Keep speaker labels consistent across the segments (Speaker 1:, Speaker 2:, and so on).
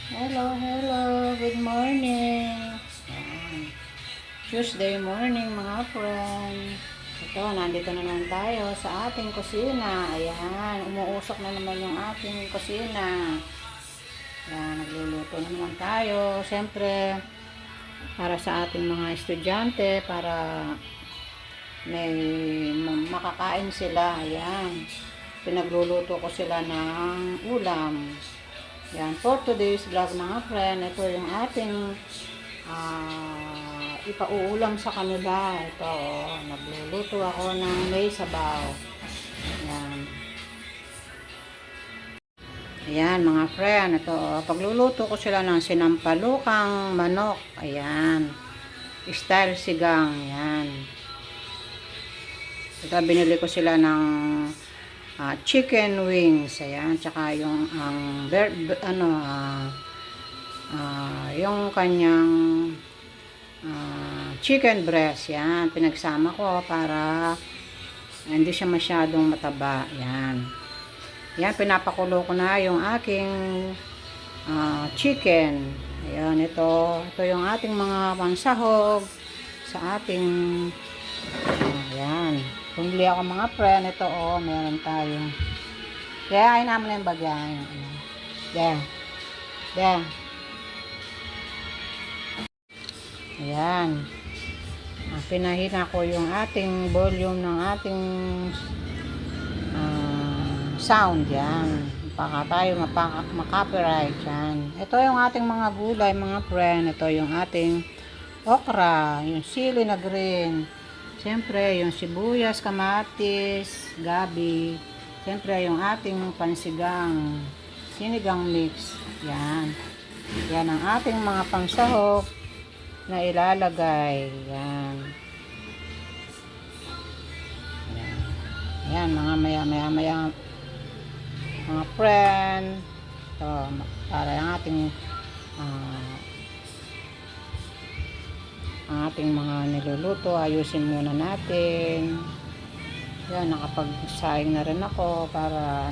Speaker 1: Hello, hello. Good morning. Ayan. Tuesday morning mga friend. Ito, nandito na naman tayo sa ating kusina. Ayan, umuusok na naman yung ating kusina. Ayan, nagluluto na naman tayo. Siyempre, para sa ating mga estudyante, para may makakain sila. Ayan, pinagluluto ko sila ng ulam. Yan, for today's vlog mga friend, ito yung ating ipauulam sa kanila. Ito, nagluluto ako ng may sabaw. Yan. Ayan mga friend, ito, pagluluto ko sila ng sinampalukang manok. Ayan. Style sigang. Ayan. Ito, binili ko sila ng chicken wings, ayan, tsaka yung yung kanyang chicken breast, yan, pinagsama ko para hindi siya masyadong mataba, yan. Yan, pinapakulo ko na yung aking chicken. Ayan, ito yung ating mga pansahog sa ating ayan. Bumili ako mga friend. Ito meron tayo. Kaya ayun naman yung bagay. There. There. Ayan. Pinahina ko yung ating volume ng ating sound. Yan. Baka tayo makapiright yan. Ito yung ating mga gulay mga friend. Ito yung ating okra. Yung sili na green. Siyempre, yung sibuyas, kamatis, gabi. Siyempre, yung ating pansigang, sinigang mix. Yan. Yan ang ating mga pangsahog na ilalagay. Yan. Yan. Yan, mga maya, mga friend. Ito, para yung ating ang ating mga niluluto, ayusin muna natin. Yan, nakapagsaing na rin ako para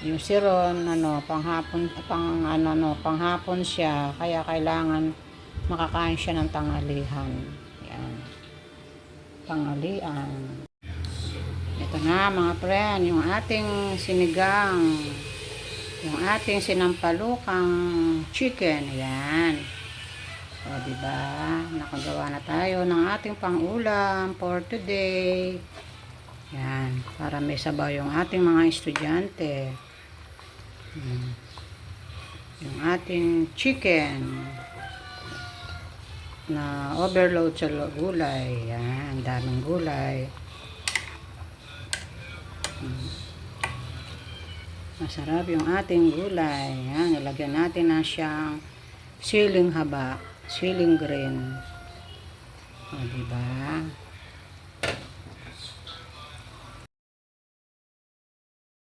Speaker 1: yung siron panghapon siya, kaya kailangan makakain siya ng tanghalihan. Yan. Tanghalian. Ito na mga friend, yung ating sinigang, yung ating sinampalukang chicken. Ayan. O, diba? Nakagawa na tayo ng ating pang-ulam for today. Yan. Para may sabaw yung ating mga estudyante. Yung ating chicken na overload sa gulay. Yan. Daming gulay. Masarap yung ating gulay. Yan. Ilagyan natin na siyang siling haba. Siling green. O, diba?